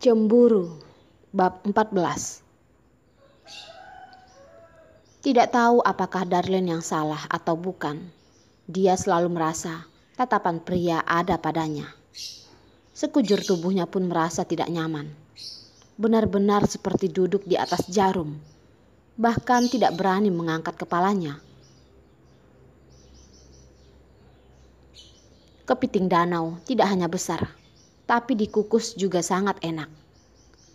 Cemburu, bab 14. Tidak tahu apakah Darlene yang salah atau bukan. Dia selalu merasa tatapan pria ada padanya. Sekujur tubuhnya pun merasa tidak nyaman. Benar-benar seperti duduk di atas jarum. Bahkan tidak berani mengangkat kepalanya. Kepiting danau tidak hanya besar, tapi dikukus juga sangat enak.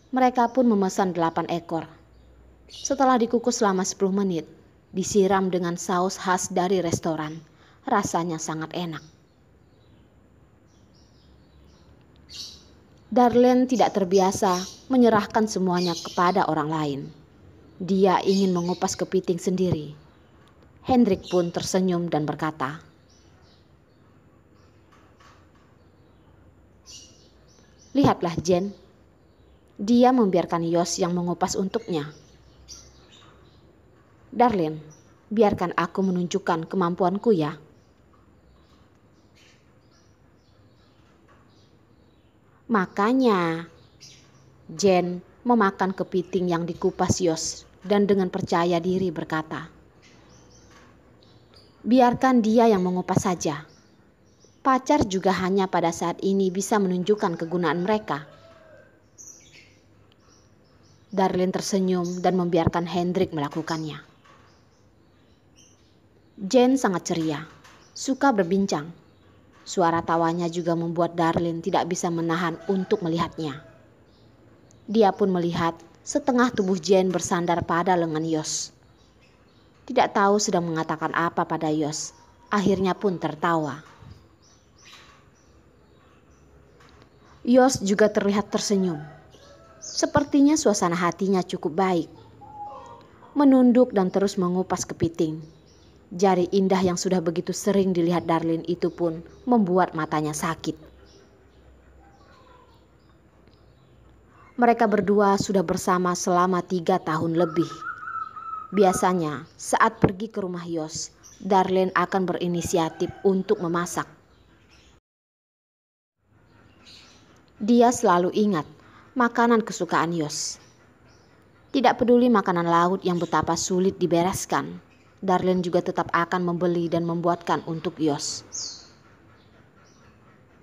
Mereka pun memesan 8 ekor. Setelah dikukus selama 10 menit, disiram dengan saus khas dari restoran. Rasanya sangat enak. Darlene tidak terbiasa menyerahkan semuanya kepada orang lain. Dia ingin mengupas kepiting sendiri. Hendrik pun tersenyum dan berkata, "Lihatlah Jen, dia membiarkan Yos yang mengupas untuknya. Darlene, biarkan aku menunjukkan kemampuanku ya." Makanya, Jen memakan kepiting yang dikupas Yos dan dengan percaya diri berkata, "Biarkan dia yang mengupas saja. Pacar juga hanya pada saat ini bisa menunjukkan kegunaan mereka." Darlene tersenyum dan membiarkan Hendrik melakukannya. Jen sangat ceria, suka berbincang. Suara tawanya juga membuat Darlene tidak bisa menahan untuk melihatnya. Dia pun melihat setengah tubuh Jen bersandar pada lengan Yos. Tidak tahu sedang mengatakan apa pada Yos, akhirnya pun tertawa. Yos juga terlihat tersenyum. Sepertinya suasana hatinya cukup baik. Menunduk dan terus mengupas kepiting. Jari indah yang sudah begitu sering dilihat Darlene itu pun membuat matanya sakit. Mereka berdua sudah bersama selama 3 tahun lebih. Biasanya saat pergi ke rumah Yos, Darlene akan berinisiatif untuk memasak. Dia selalu ingat makanan kesukaan Yos. Tidak peduli makanan laut yang betapa sulit dibereskan, Darlene juga tetap akan membeli dan membuatkan untuk Yos.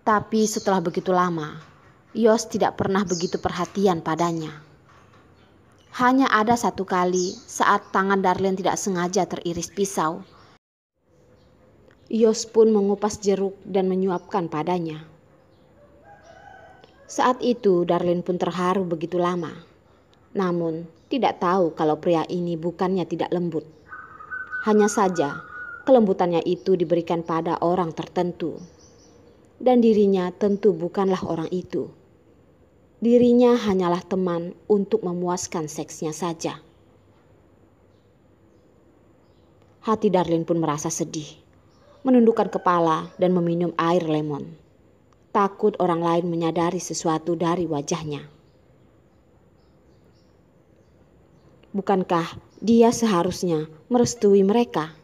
Tapi setelah begitu lama, Yos tidak pernah begitu perhatian padanya. Hanya ada satu kali saat tangan Darlene tidak sengaja teriris pisau. Yos pun mengupas jeruk dan menyuapkan padanya. Saat itu Darlene pun terharu begitu lama. Namun tidak tahu kalau pria ini bukannya tidak lembut. Hanya saja kelembutannya itu diberikan pada orang tertentu. Dan dirinya tentu bukanlah orang itu. Dirinya hanyalah teman untuk memuaskan seksnya saja. Hati Darlene pun merasa sedih. Menundukkan kepala dan meminum air lemon. Takut orang lain menyadari sesuatu dari wajahnya. Bukankah dia seharusnya merestui mereka?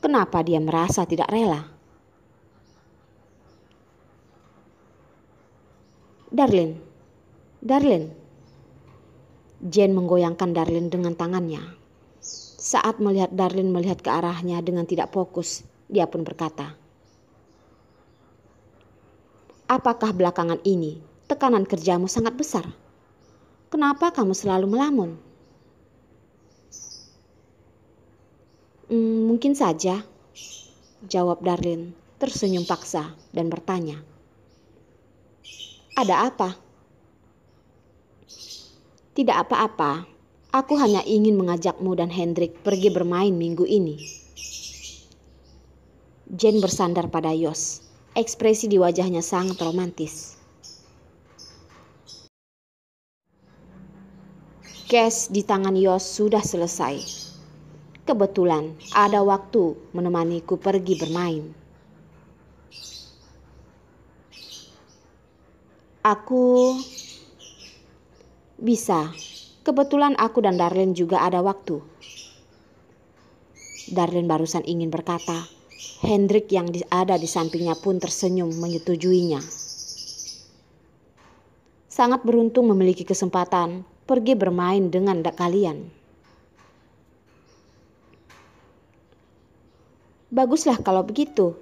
Kenapa dia merasa tidak rela? Darlene, Darlene. Jen menggoyangkan Darlene dengan tangannya. Saat melihat Darlene melihat ke arahnya dengan tidak fokus, dia pun berkata, "Apakah belakangan ini tekanan kerjamu sangat besar? Kenapa kamu selalu melamun?" Mungkin saja," jawab Darlene tersenyum paksa dan bertanya, "Ada apa?" "Tidak apa-apa, aku hanya ingin mengajakmu dan Hendrik pergi bermain minggu ini." Jen bersandar pada Yos, ekspresi di wajahnya sangat romantis. Cash di tangan Yos sudah selesai. Kebetulan ada waktu menemaniku pergi bermain. Aku bisa. Kebetulan aku dan Darlene juga ada waktu. Darlene barusan ingin berkata. Hendrik yang ada di sampingnya pun tersenyum menyetujuinya. sangat beruntung memiliki kesempatan pergi bermain dengan kalian. Baguslah kalau begitu.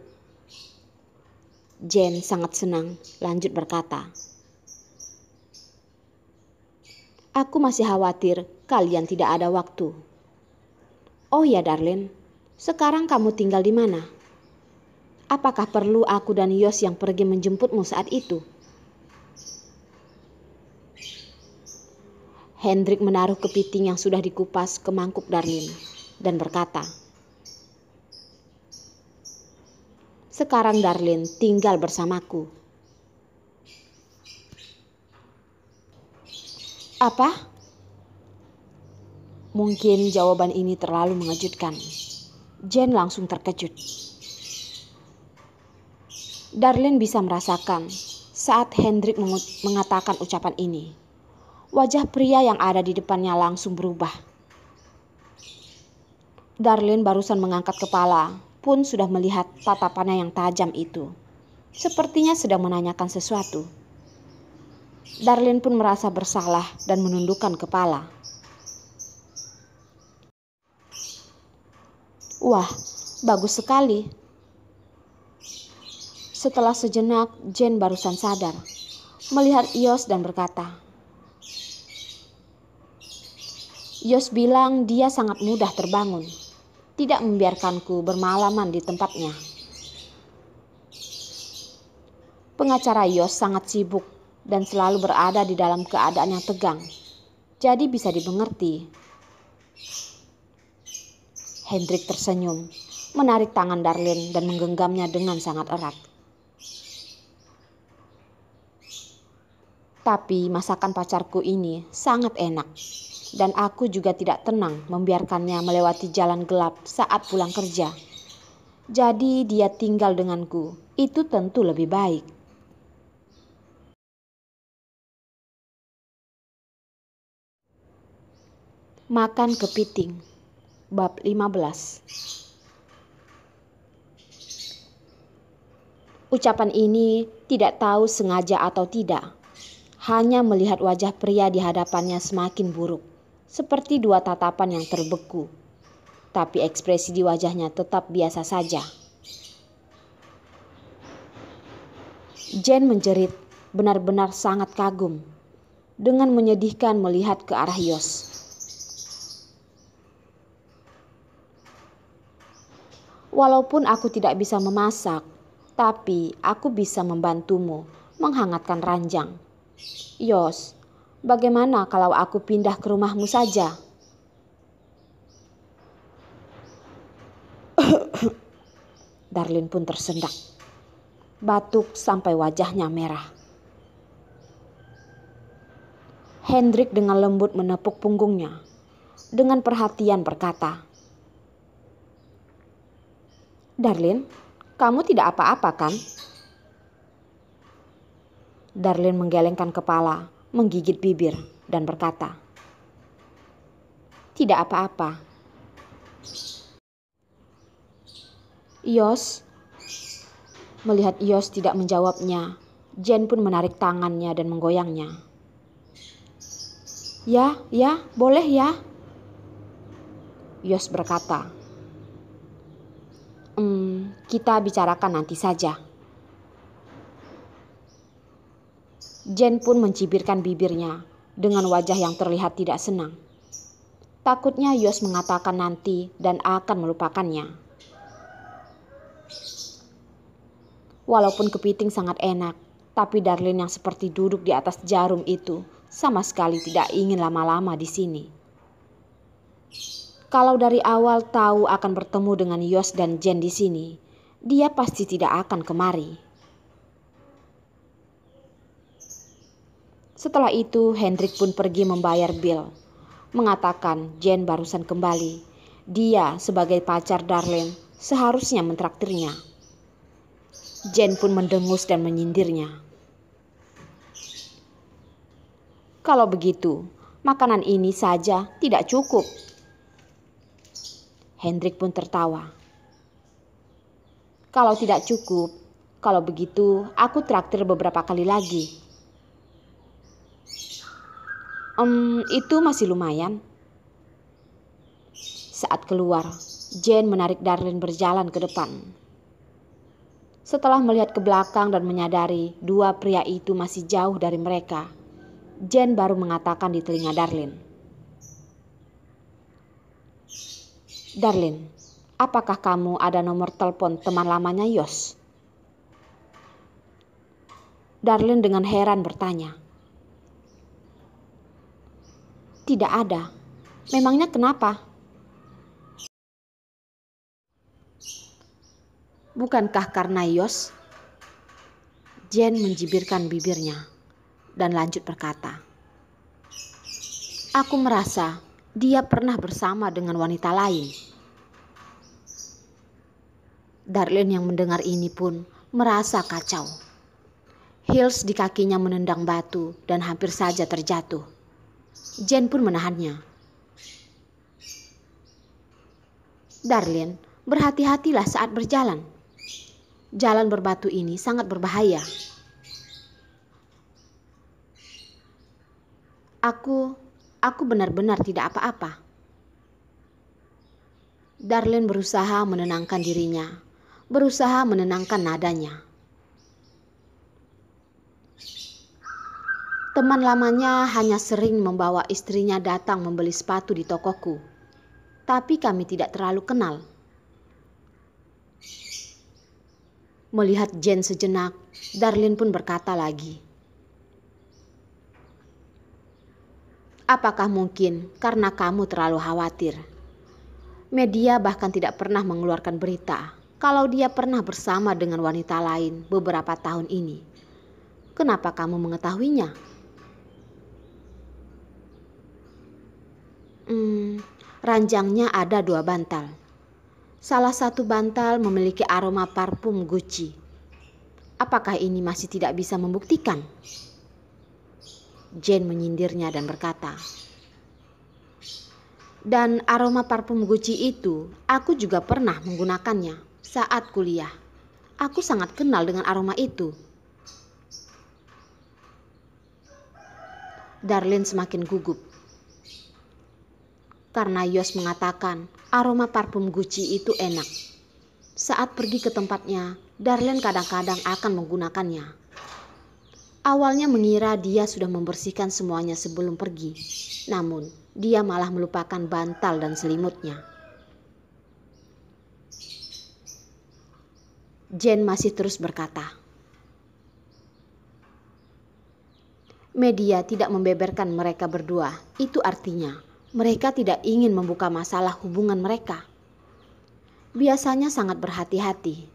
Jane sangat senang, lanjut berkata. Aku masih khawatir kalian tidak ada waktu. Oh ya Darlene, sekarang kamu tinggal di mana? Apakah perlu aku dan Yos yang pergi menjemputmu saat itu? Hendrik menaruh kepiting yang sudah dikupas ke mangkuk Darlene dan berkata, sekarang Darlene tinggal bersamaku. Apa? Mungkin jawaban ini terlalu mengejutkan. Jane langsung terkejut. Darlene bisa merasakan saat Hendrik mengatakan ucapan ini. Wajah pria yang ada di depannya langsung berubah. Darlene barusan mengangkat kepala, pun sudah melihat tatapannya yang tajam itu. Sepertinya sedang menanyakan sesuatu. Darlene pun merasa bersalah dan menundukkan kepala. Wah, bagus sekali. Setelah sejenak, Jane barusan sadar, melihat Yos dan berkata, Yos bilang dia sangat mudah terbangun, tidak membiarkanku bermalaman di tempatnya. Pengacara Yos sangat sibuk dan selalu berada di dalam keadaan yang tegang, jadi bisa dimengerti. Hendrik tersenyum, menarik tangan Darlene dan menggenggamnya dengan sangat erat. Tapi masakan pacarku ini sangat enak, dan aku juga tidak tenang membiarkannya melewati jalan gelap saat pulang kerja. Jadi dia tinggal denganku, itu tentu lebih baik. Makan kepiting. Bab 15. Ucapan ini tidak tahu sengaja atau tidak. Hanya melihat wajah pria di hadapannya semakin buruk. Seperti dua tatapan yang terbeku. Tapi ekspresi di wajahnya tetap biasa saja. Jane menjerit, benar-benar sangat kagum. Dengan menyedihkan melihat ke arah Yos. Walaupun aku tidak bisa memasak, tapi aku bisa membantumu menghangatkan ranjang. Yos, bagaimana kalau aku pindah ke rumahmu saja? Darlene pun tersendak. Batuk sampai wajahnya merah. Hendrik dengan lembut menepuk punggungnya. Dengan perhatian berkata, Darlene, kamu tidak apa-apa kan? Darlene menggelengkan kepala, menggigit bibir, dan berkata, tidak apa-apa. Yos, melihat Yos tidak menjawabnya, Jane pun menarik tangannya dan menggoyangnya. Ya, boleh ya. Yos berkata, kita bicarakan nanti saja. Jane pun mencibirkan bibirnya dengan wajah yang terlihat tidak senang. Takutnya Yos mengatakan nanti dan akan melupakannya. Walaupun kepiting sangat enak, tapi Darlene yang seperti duduk di atas jarum itu sama sekali tidak ingin lama-lama di sini. Kalau dari awal tahu akan bertemu dengan Yos dan Jane di sini, dia pasti tidak akan kemari. Setelah itu, Hendrik pun pergi membayar bil, mengatakan Jane barusan kembali. Dia sebagai pacar Darlene seharusnya mentraktirnya. Jane pun mendengus dan menyindirnya. Kalau begitu, makanan ini saja tidak cukup. Hendrik pun tertawa. Kalau tidak cukup, kalau begitu aku traktir beberapa kali lagi. Itu masih lumayan. Saat keluar, Jane menarik Darlene berjalan ke depan. Setelah melihat ke belakang dan menyadari dua pria itu masih jauh dari mereka, Jane baru mengatakan di telinga Darlene, "Darlene, apakah kamu ada nomor telepon teman lamanya Yos?" Darlene dengan heran bertanya, "Tidak ada. Memangnya kenapa?" "Bukankah karena Yos?" Jane menjibirkan bibirnya dan lanjut berkata, "Aku merasa dia pernah bersama dengan wanita lain." Darlene yang mendengar ini pun merasa kacau. Heels di kakinya menendang batu dan hampir saja terjatuh. Jane pun menahannya. "Darlene, berhati-hatilah saat berjalan. Jalan berbatu ini sangat berbahaya." Aku benar-benar tidak apa-apa." Darlene berusaha menenangkan dirinya, berusaha menenangkan nadanya. "Teman lamanya hanya sering membawa istrinya datang membeli sepatu di tokoku, tapi kami tidak terlalu kenal." Melihat Jane sejenak, Darlene pun berkata lagi, "Apakah mungkin karena kamu terlalu khawatir? Media bahkan tidak pernah mengeluarkan berita kalau dia pernah bersama dengan wanita lain beberapa tahun ini. Kenapa kamu mengetahuinya?" Ranjangnya ada 2 bantal. Salah satu bantal memiliki aroma parfum Gucci. Apakah ini masih tidak bisa membuktikan?" Jane menyindirnya dan berkata, "Dan aroma parfum Gucci itu aku juga pernah menggunakannya saat kuliah. Aku sangat kenal dengan aroma itu." Darlene semakin gugup. Karena Yos mengatakan aroma parfum Gucci itu enak. Saat pergi ke tempatnya, Darlene kadang-kadang akan menggunakannya. Awalnya mengira dia sudah membersihkan semuanya sebelum pergi, namun dia malah melupakan bantal dan selimutnya. Jane masih terus berkata, "Media tidak membeberkan mereka berdua. Itu artinya mereka tidak ingin membuka masalah hubungan mereka. Biasanya sangat berhati-hati."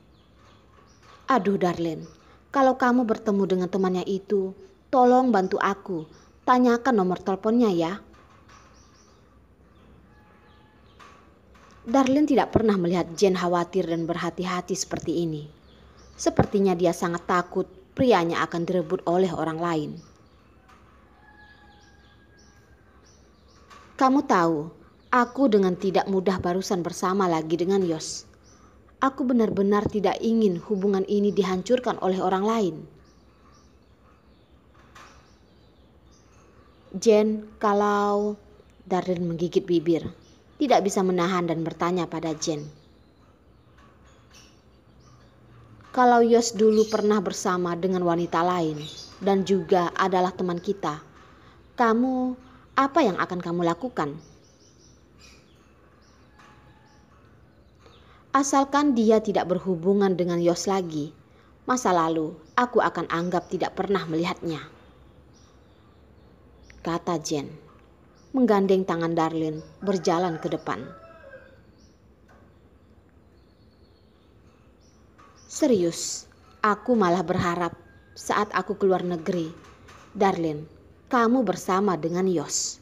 "Aduh Darlene, kalau kamu bertemu dengan temannya itu, tolong bantu aku. Tanyakan nomor teleponnya ya." Darlene tidak pernah melihat Jane khawatir dan berhati-hati seperti ini. Sepertinya dia sangat takut prianya akan direbut oleh orang lain. "Kamu tahu, aku dengan tidak mudah barusan bersama lagi dengan Yos. Aku benar-benar tidak ingin hubungan ini dihancurkan oleh orang lain." "Jane, kalau..." Darlene menggigit bibir, tidak bisa menahan dan bertanya pada Jane, "Kalau Yos dulu pernah bersama dengan wanita lain dan juga adalah teman kita, apa yang akan kamu lakukan?" "Asalkan dia tidak berhubungan dengan Yos lagi, masa lalu aku akan anggap tidak pernah melihatnya," kata Jane, menggandeng tangan Darlene berjalan ke depan. "Serius, aku malah berharap saat aku keluar negeri, Darlene, kamu bersama dengan Yos."